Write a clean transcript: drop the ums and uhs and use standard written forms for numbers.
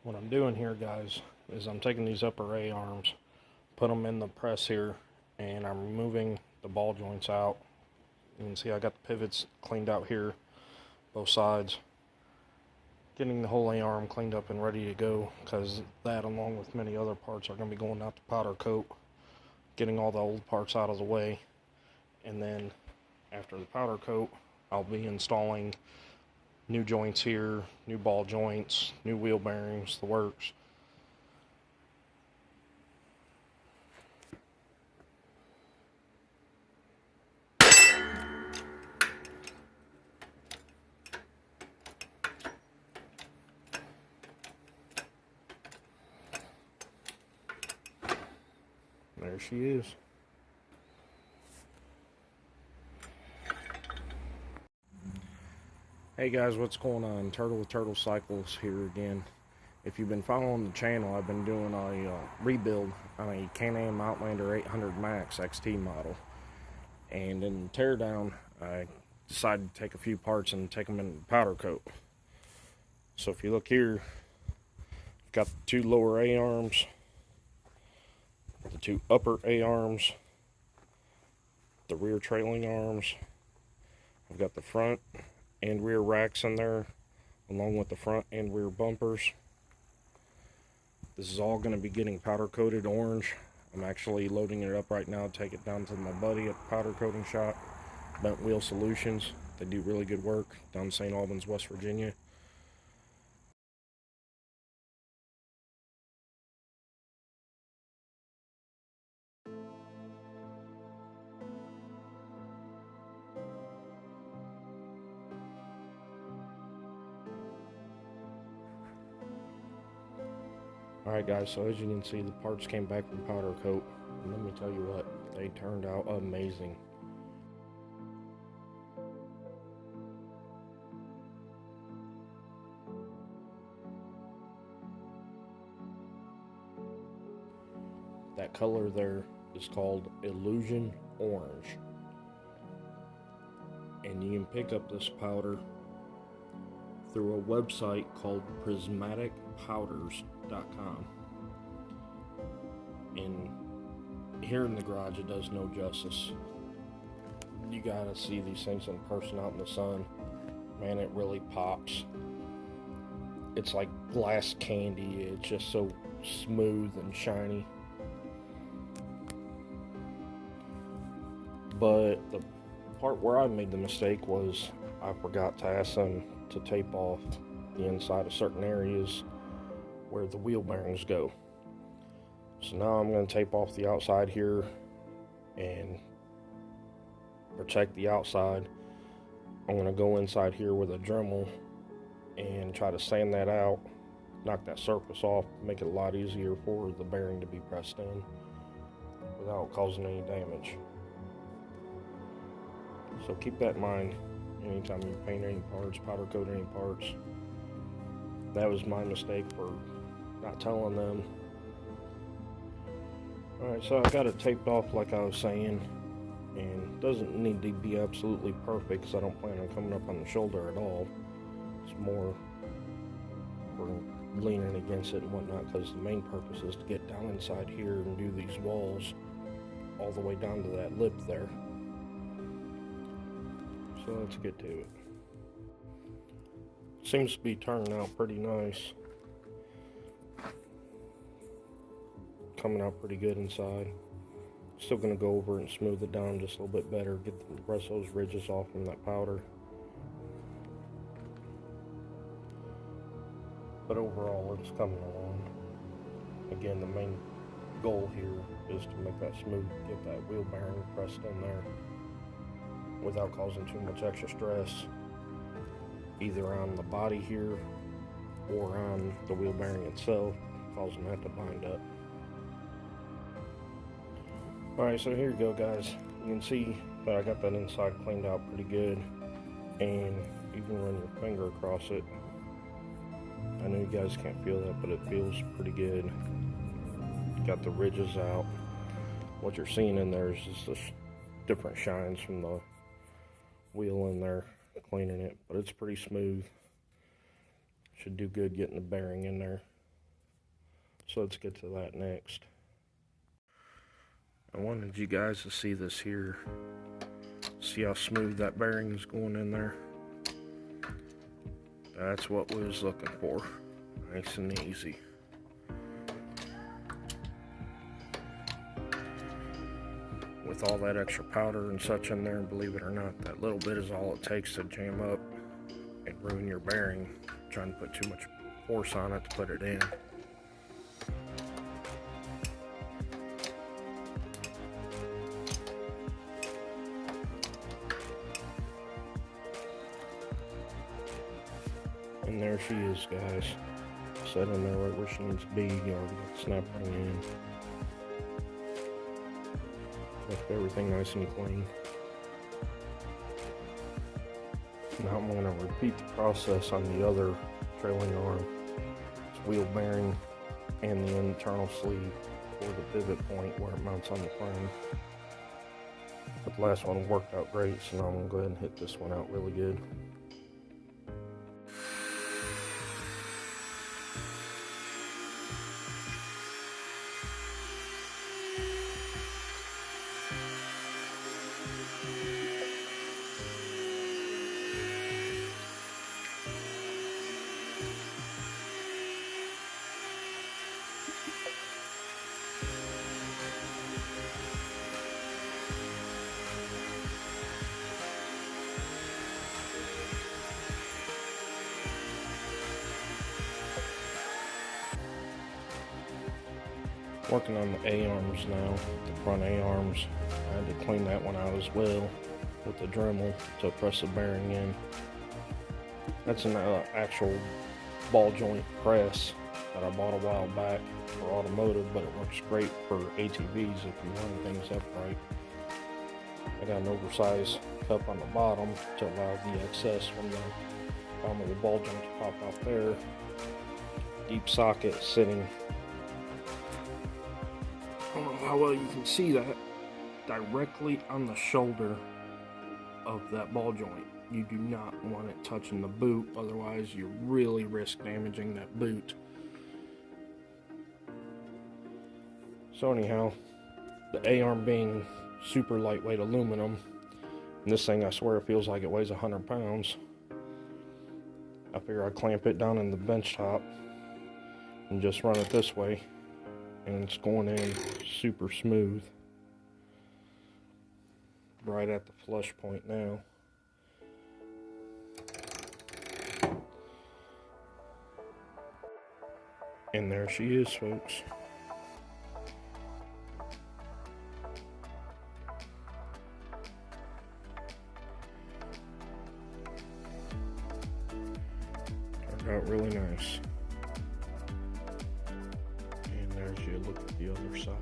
What I'm doing here, guys, is I'm taking these upper A arms, put them in the press here, and I'm removing the ball joints out. You can see I got the pivots cleaned out here, both sides. Getting the whole A arm cleaned up and ready to go, because that, along with many other parts, are going to be going out to powder coat. Getting all the old parts out of the way, and then after the powder coat, I'll be installing new joints here, new ball joints, new wheel bearings, the works. There she is. Hey guys, what's going on? Turtle with Turtle Cycles here again. If you've been following the channel, I've been doing a rebuild on a CanAm Outlander 800 Max XT model. And in teardown, I decided to take a few parts and take them in powder coat. So if you look here, I've got the two lower A arms, the two upper A arms, the rear trailing arms. I've got the front and rear racks in there, along with the front and rear bumpers. This is all going to be getting powder coated orange. I'm actually loading it up right now to take it down to my buddy at the powder coating shop, Bent Wheel Solutions. They do really good work down in St Albans, West Virginia. Alright guys, so as you can see, the parts came back from powder coat, and let me tell you what, they turned out amazing. That color there is called Illusion Orange, and you can pick up this powder through a website called prismaticpowders.com. And here in the garage, it does no justice. You gotta see these things in person out in the sun. Man, it really pops. It's like glass candy. It's just so smooth and shiny. But the part where I made the mistake was I forgot to ask them to tape off the inside of certain areas where the wheel bearings go. So now I'm going to tape off the outside here and protect the outside. I'm going to go inside here with a Dremel and try to sand that out, knock that surface off, make it a lot easier for the bearing to be pressed in without causing any damage. So keep that in mind anytime you paint any parts, powder coat any parts. That was my mistake for not telling them. Alright, so I got it taped off like I was saying, and it doesn't need to be absolutely perfect because I don't plan on coming up on the shoulder at all. It's more for leaning against it and whatnot, because the main purpose is to get down inside here and do these walls all the way down to that lip there. So let's get to it. Seems to be turning out pretty nice. Coming out pretty good inside. Still going to go over it and smooth it down just a little bit better. Get the rest of those ridges off from that powder. But overall, it's coming along. Again, the main goal here is to make that smooth, get that wheel bearing pressed in there without causing too much extra stress, either on the body here or on the wheel bearing itself, causing that to bind up. Alright, so here you go, guys. You can see that I got that inside cleaned out pretty good, and you can run your finger across it. I know you guys can't feel that, but it feels pretty good. Got the ridges out. What you're seeing in there is just this different shines from the wheel in there, cleaning it, but it's pretty smooth. Should do good getting the bearing in there. So let's get to that next. I wanted you guys to see this here. See how smooth that bearing is going in there? That's what we was looking for. Nice and easy. With all that extra powder and such in there, believe it or not, that little bit is all it takes to jam up and ruin your bearing, trying to put too much force on it to put it in. And there she is, guys. Set in there right where she needs to be. You already got the snap ring in. Left everything nice and clean. Now I'm going to repeat the process on the other trailing arm. It's wheel bearing and the internal sleeve for the pivot point where it mounts on the frame. But the last one worked out great, so now I'm going to go ahead and hit this one out really good. Working on the A-arms now, the front A-arms. I had to clean that one out as well with the Dremel to press the bearing in. That's an actual ball joint press that I bought a while back for automotive, but it works great for ATVs if you line things up right. I got an oversized cup on the bottom to allow the excess from the bottom of the ball joint to pop out there. Deep socket sitting, I don't know how well you can see that, directly on the shoulder of that ball joint. You do not want it touching the boot, otherwise you really risk damaging that boot. So anyhow, the A-arm being super lightweight aluminum, and this thing I swear it feels like it weighs 100 pounds. I figure I'd clamp it down in the bench top and just run it this way, and it's going in super smooth. Right at the flush point now. And there she is, folks. Turned out really nice. And there's you look at the other side.